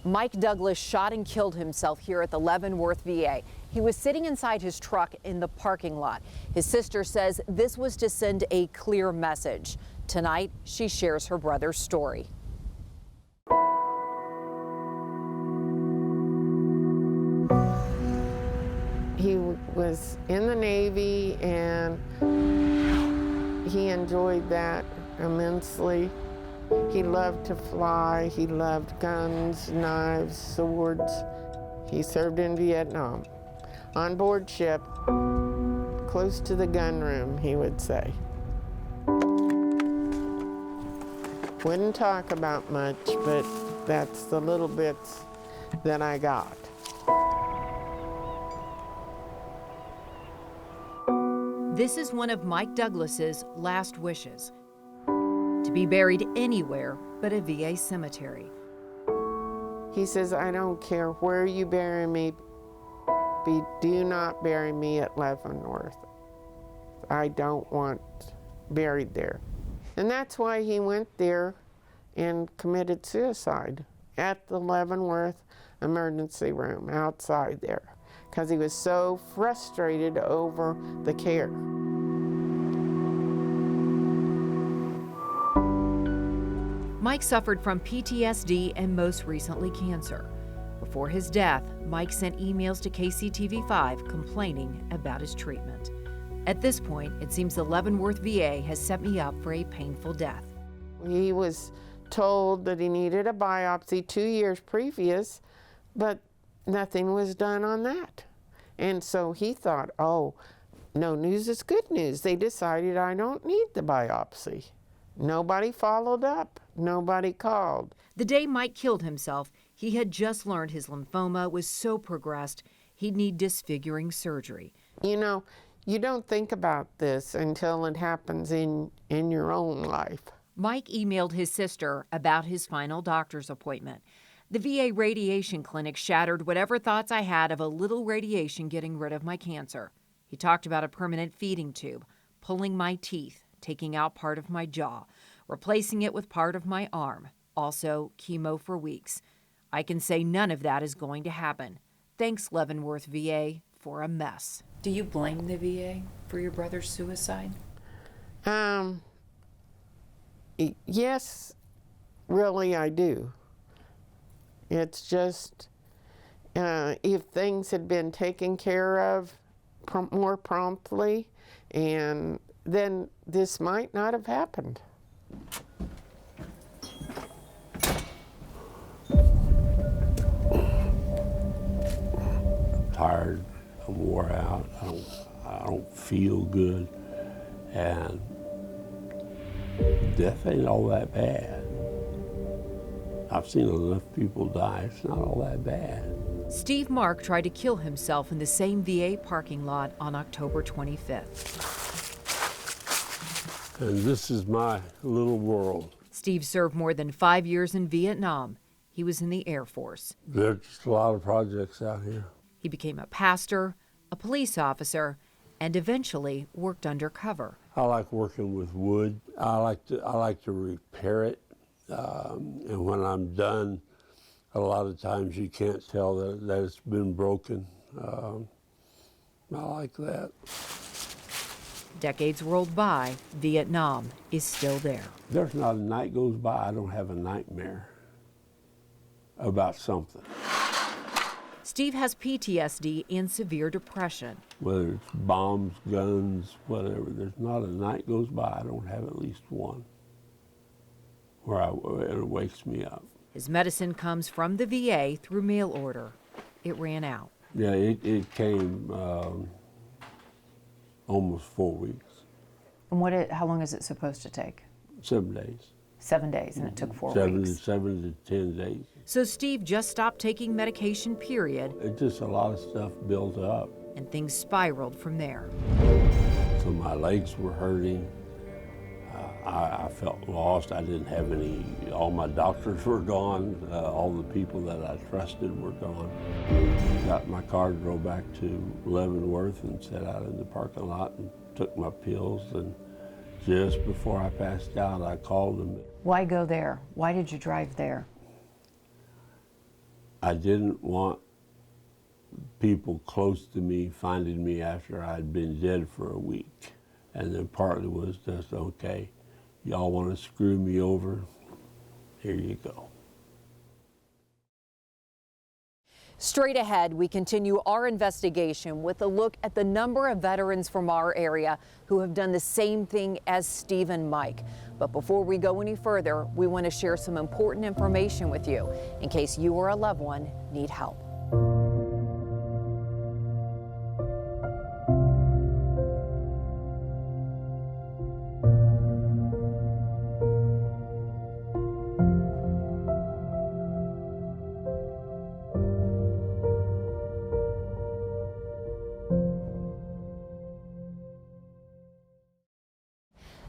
Mike Douglas shot and killed himself here at the Leavenworth VA. He was sitting inside his truck in the parking lot. His sister says this was to send a clear message. Tonight, she shares her brother's story. He was in the Navy and he enjoyed that immensely. He loved to fly, he loved guns, knives, swords. He served in Vietnam. On board ship, close to the gun room, he would say. Wouldn't talk about much, but that's the little bits that I got. This is one of Mike Douglas's last wishes, to be buried anywhere but a VA cemetery. He says, I don't care where you bury me, do not bury me at Leavenworth. I don't want buried there. And that's why he went there and committed suicide at the Leavenworth emergency room outside there, because he was so frustrated over the care. Mike suffered from PTSD and most recently cancer. Before his death, Mike sent emails to KCTV5 complaining about his treatment. At this point, it seems the Leavenworth VA has set me up for a painful death. He was told that he needed a biopsy 2 years previous, but nothing was done on that. And so he thought, oh, no news is good news. They decided I don't need the biopsy. Nobody followed up. Nobody called. The day Mike killed himself, he had just learned his lymphoma was so progressed he'd need disfiguring surgery. You know, you don't think about this until it happens in your own life. Mike emailed his sister about his final doctor's appointment. The VA radiation clinic shattered whatever thoughts I had of a little radiation getting rid of my cancer. He talked about a permanent feeding tube, pulling my teeth, taking out part of my jaw, replacing it with part of my arm, also chemo for weeks. I can say none of that is going to happen. Thanks, Leavenworth VA, for a mess. Do you blame the VA for your brother's suicide? Yes, really I do. It's just, if things had been taken care of more promptly, and then this might not have happened. I'm tired, I'm wore out, I don't feel good, and death ain't all that bad. I've seen enough people die, it's not all that bad. Steve Mark tried to kill himself in the same VA parking lot on October 25th. And this is my little world. Steve served more than 5 years in Vietnam. He was in the Air Force. There's just a lot of projects out here. He became a pastor, a police officer, and eventually worked undercover. I like working with wood. I like to repair it. And when I'm done, a lot of times you can't tell that it's been broken. I like that. Decades rolled by, Vietnam is still there. There's not a night goes by I don't have a nightmare about something. Steve has PTSD and severe depression. Whether it's bombs, guns, whatever, there's not a night goes by I don't have at least one where it wakes me up. His medicine comes from the VA through mail order. It ran out. Yeah, it came almost 4 weeks. And how long is it supposed to take? 7 days. 7 days, and it took 4 weeks. 7 to 10 days. So Steve just stopped taking medication, period. It just a lot of stuff built up. And things spiraled from there. So my legs were hurting. I felt lost. I didn't have any, all my doctors were gone. All the people that I trusted were gone. Got my car, drove back to Leavenworth and sat out in the parking lot and took my pills. And just before I passed out, I called them. Why go there? Why did you drive there? I didn't want people close to me finding me after I'd been dead for a week. And then partly was just, okay, y'all want to screw me over? Here you go. Straight ahead, we continue our investigation with a look at the number of veterans from our area who have done the same thing as Steve and Mike. But before we go any further, we want to share some important information with you in case you or a loved one need help.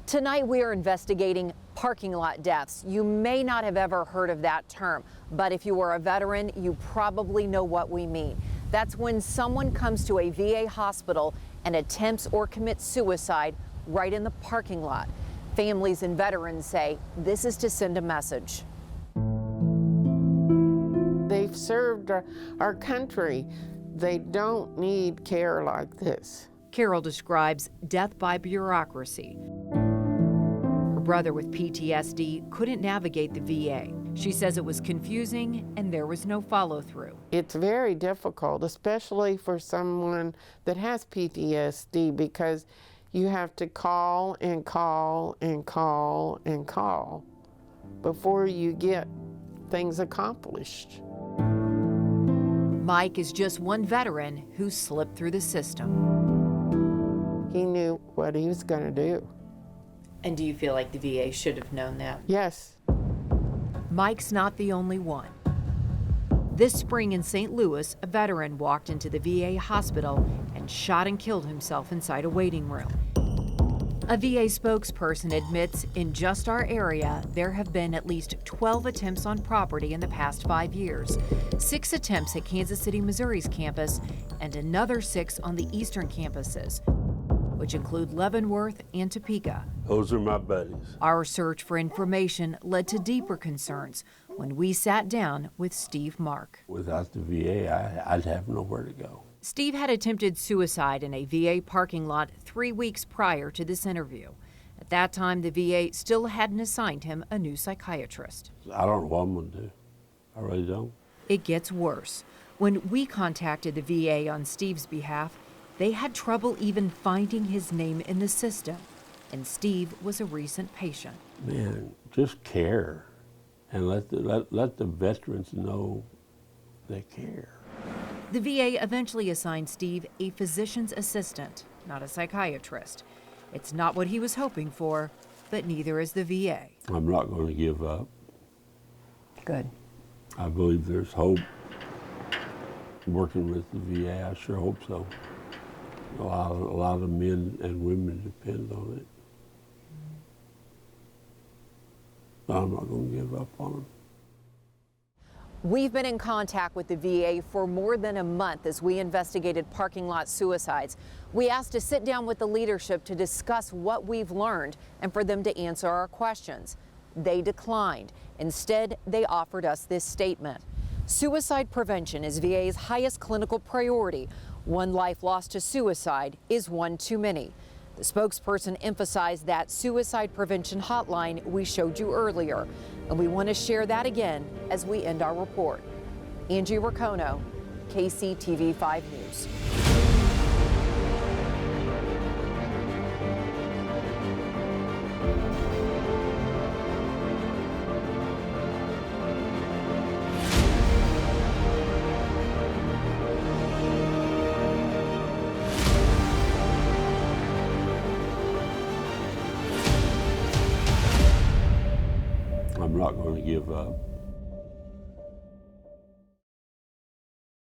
Tonight we are investigating parking lot deaths. You may not have ever heard of that term, but if you are a veteran, you probably know what we mean. That's when someone comes to a VA hospital and attempts or commits suicide right in the parking lot. Families and veterans say this is to send a message. They've served our country. They don't need care like this. Carol describes death by bureaucracy. Her brother with PTSD couldn't navigate the VA. She says it was confusing and there was no follow-through. It's very difficult, especially for someone that has PTSD, because you have to call and call and call and call before you get things accomplished. Mike is just one veteran who slipped through the system. He knew what he was going to do. And do you feel like the VA should have known that? Yes. Mike's not the only one. This spring in St. Louis, a veteran walked into the VA hospital and shot and killed himself inside a waiting room. A VA spokesperson admits in just our area, there have been at least 12 attempts on property in the past 5 years. 6 attempts at Kansas City, Missouri's campus, and another 6 on the eastern campuses, which include Leavenworth and Topeka. Those are my buddies. Our search for information led to deeper concerns when we sat down with Steve Mark. Without the VA, I'd have nowhere to go. Steve had attempted suicide in a VA parking lot 3 weeks prior to this interview. At that time, the VA still hadn't assigned him a new psychiatrist. I don't know what I'm going to do. I really don't. It gets worse. When we contacted the VA on Steve's behalf, they had trouble even finding his name in the system. And Steve was a recent patient. Man, just care and let the veterans know they care. The VA eventually assigned Steve a physician's assistant, not a psychiatrist. It's not what he was hoping for, but neither is the VA. I'm not going to give up. Good. I believe there's hope. Working with the VA, I sure hope so. A lot of men and women depend on it. But I'm not going to give up on them. We've been in contact with the VA for more than a month as we investigated parking lot suicides. We asked to sit down with the leadership to discuss what we've learned and for them to answer our questions. They declined. Instead, they offered us this statement. Suicide prevention is VA's highest clinical priority. One life lost to suicide is one too many. The spokesperson emphasized that suicide prevention hotline we showed you earlier, and we want to share that again as we end our report. Angie Racono, KCTV 5 News. I'm not going to give up.